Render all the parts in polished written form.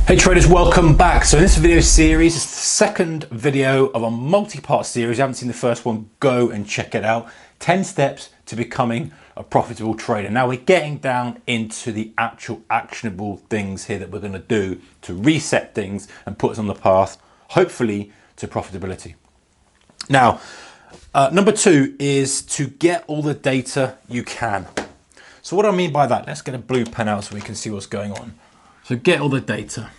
Hey traders, welcome back. So in this video series, it's the second video of a multi-part series. If you haven't seen the first one, go and check it out. 10 steps to becoming a profitable trader. Now we're getting down into the actual actionable things here that we're going to do to reset things and put us on the path, hopefully, to profitability. Now, number two is to get all the data you can. So what do I mean by that? Let's get a blue pen out so we can see what's going on. So get all the data.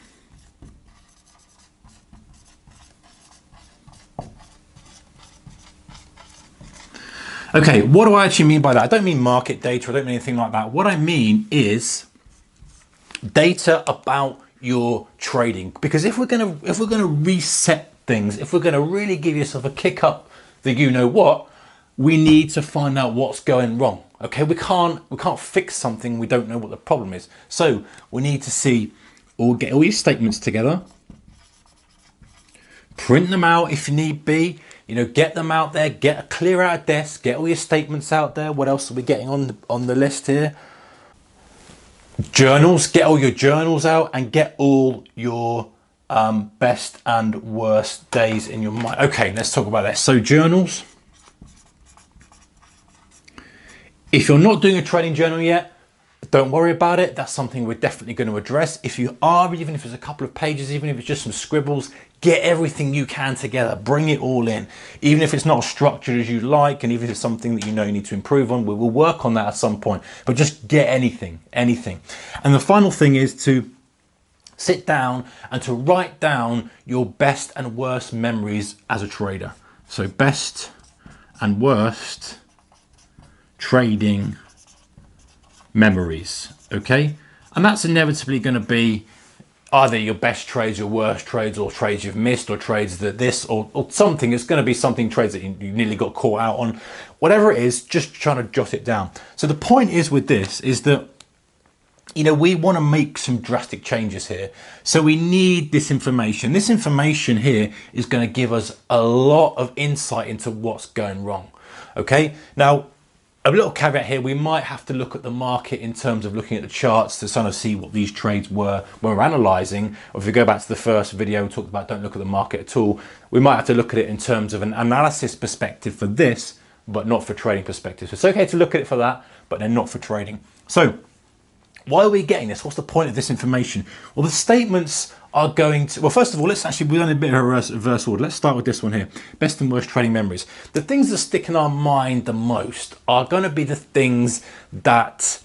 Okay, what do I actually mean by that? I don't mean market data, I don't mean anything like that. What I mean is data about your trading. Because if we're gonna reset things, if we're gonna really give yourself a kick up the you know what, we need to find out what's going wrong. Okay, we can't fix something we don't know what the problem is. So we need to see or get all your statements together, print them out if need be, get them out there, clear out a desk, get all your statements out there. What else are we getting on the list here? Journals, get all your journals out and get all your best and worst days in your mind. Okay, let's talk about this. So journals. If you're not doing a trading journal yet, don't worry about it. That's something we're definitely going to address. If you are, even if it's a couple of pages, even if it's just some scribbles, get everything you can together. Bring it all in. Even if it's not as structured as you like, and even if it's something that you know you need to improve on, we will work on that at some point. But just get anything. And the final thing is to sit down and to write down your best and worst memories as a trader. So best and worst trading memories, okay? And that's inevitably going to be either your best trades, your worst trades, or trades you've missed, or trades that or something. It's going to be something, trades that you nearly got caught out on. Whatever it is, just trying to jot it down. So the point is with this is that we want to make some drastic changes here. So we need this information. This information here is going to give us a lot of insight into what's going wrong, okay? Now, a little caveat here, we might have to look at the market in terms of looking at the charts to sort of see what these trades were when we're analysing. Or if we go back to the first video, we talked about don't look at the market at all. We might have to look at it in terms of an analysis perspective for this, but not for trading perspective. So it's okay to look at it for that, but then not for trading. So why are we getting this? What's the point of this information? Well, the statements are going to, well, first of all, we've done a bit of a reverse order. Let's start with this one here. Best and worst trading memories. The things that stick in our mind the most are going to be the things that,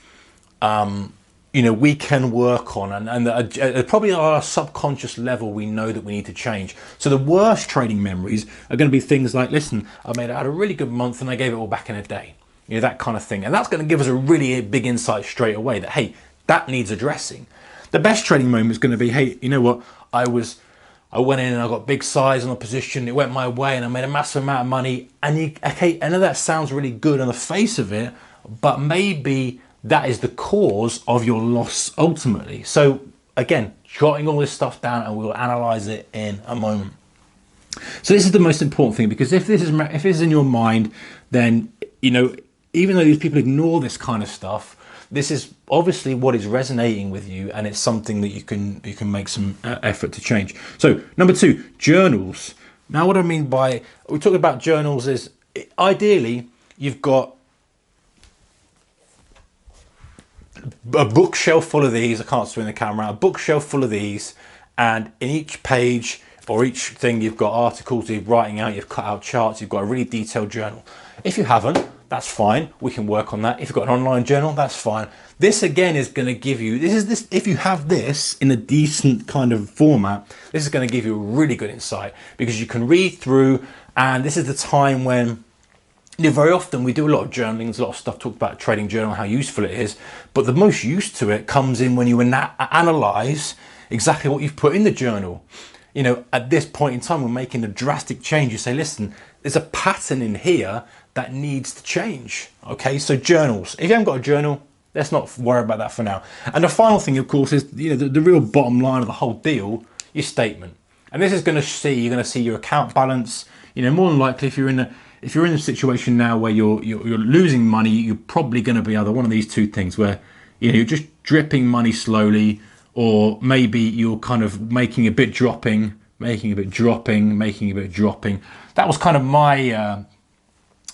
we can work on and probably at our subconscious level, we know that we need to change. So the worst trading memories are going to be things like, listen, I had a really good month and I gave it all back in a day. That kind of thing. And that's going to give us a really big insight straight away that, hey, that needs addressing. The best trading moment is going to be, hey, you know what? I went in and I got big size on the position. It went my way and I made a massive amount of money. And okay, I know that sounds really good on the face of it, but maybe that is the cause of your loss ultimately. So again, jotting all this stuff down and we'll analyze it in a moment. So this is the most important thing, because if this is in your mind, then, even though these people ignore this kind of stuff, this is obviously what is resonating with you, and it's something that you can make some effort to change. So number two, journals. Now what I mean by, we're talking about journals is, ideally you've got a bookshelf full of these. I can't swing the camera out. A bookshelf full of these, and in each page or each thing you've got articles you're writing out, you've cut out charts, you've got a really detailed journal. If you haven't, that's fine. We can work on that. If you've got an online journal, that's fine. This again is going to give you, if you have this in a decent kind of format, this is going to give you a really good insight, because you can read through, and this is the time when, very often we do a lot of journaling, there's a lot of stuff talked about trading journal, how useful it is, but the most use to it comes in when you analyze exactly what you've put in the journal. At this point in time, we're making a drastic change. You say, listen, there's a pattern in here that needs to change. Okay, so journals. If you haven't got a journal, let's not worry about that for now. And the final thing, of course, is the real bottom line of the whole deal, your statement. And this is going to see, you're going to see your account balance. More than likely, if you're in a situation now where you're losing money, you're probably going to be either one of these two things, where you're just dripping money slowly, or maybe you're kind of making a bit dropping, making a bit dropping, making a bit dropping. That was kind of my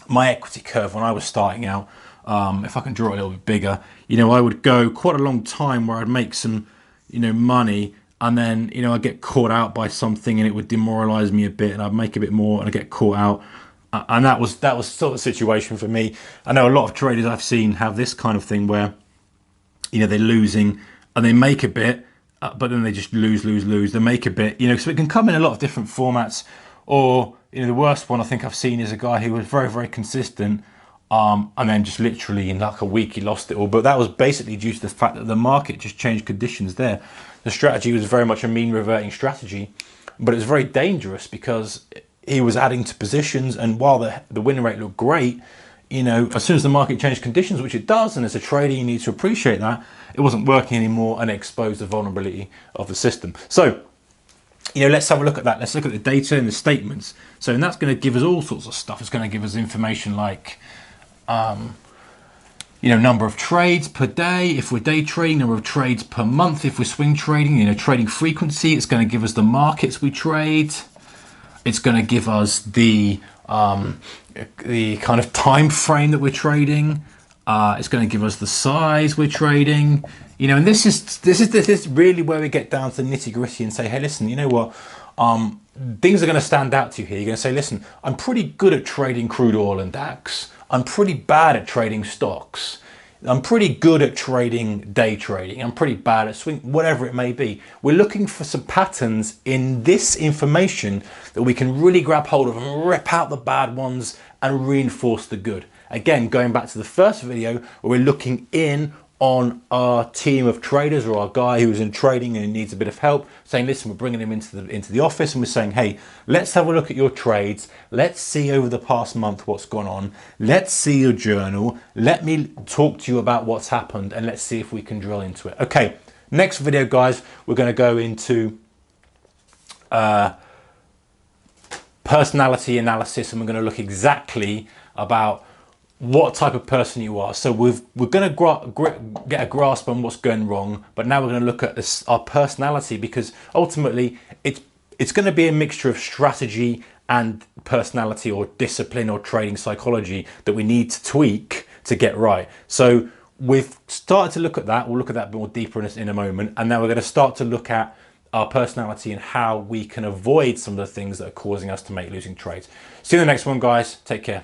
my equity curve when I was starting out. If I can draw it a little bit bigger, I would go quite a long time where I'd make some, money, and then, I'd get caught out by something and it would demoralize me a bit, and I'd make a bit more and I'd get caught out. And that was sort of the situation for me. I know a lot of traders I've seen have this kind of thing where, they're losing and they make a bit, but then they just lose. They make a bit, so it can come in a lot of different formats. Or, the worst one I think I've seen is a guy who was very, very consistent, and then just literally in like a week he lost it all. But that was basically due to the fact that the market just changed conditions there. The strategy was very much a mean reverting strategy, but it was very dangerous because he was adding to positions, and while the win rate looked great, as soon as the market changed conditions, which it does, and as a trader you need to appreciate that, it wasn't working anymore and it exposed the vulnerability of the system. So, let's have a look at that. Let's look at the data and the statements. So, and that's going to give us all sorts of stuff. It's going to give us information like, number of trades per day if we're day trading, number of trades per month if we're swing trading, trading frequency. It's going to give us the markets we trade. It's going to give us the kind of time frame that we're trading. It's going to give us the size we're trading. And this is really where we get down to the nitty gritty and say, hey, listen, you know what? Things are going to stand out to you here. You're going to say, listen, I'm pretty good at trading crude oil and DAX. I'm pretty bad at trading stocks. I'm pretty good at trading day trading. I'm pretty bad at swing, whatever it may be. We're looking for some patterns in this information that we can really grab hold of and rip out the bad ones and reinforce the good. Again, going back to the first video where we're looking in on our team of traders or our guy who's in trading and needs a bit of help, saying, listen, we're bringing him into the office and we're saying, hey, let's have a look at your trades. Let's see over the past month what's gone on. Let's see your journal. Let me talk to you about what's happened and let's see if we can drill into it. Okay, next video, guys, we're going to go into personality analysis, and we're going to look exactly about what type of person you are. So we're going to get a grasp on what's going wrong, but now we're going to look at our personality, because ultimately it's going to be a mixture of strategy and personality or discipline or trading psychology that we need to tweak to get right. So we've started to look at that. We'll look at that more deeper in a moment. And now we're going to start to look at our personality and how we can avoid some of the things that are causing us to make losing trades. See you in the next one, guys. Take care.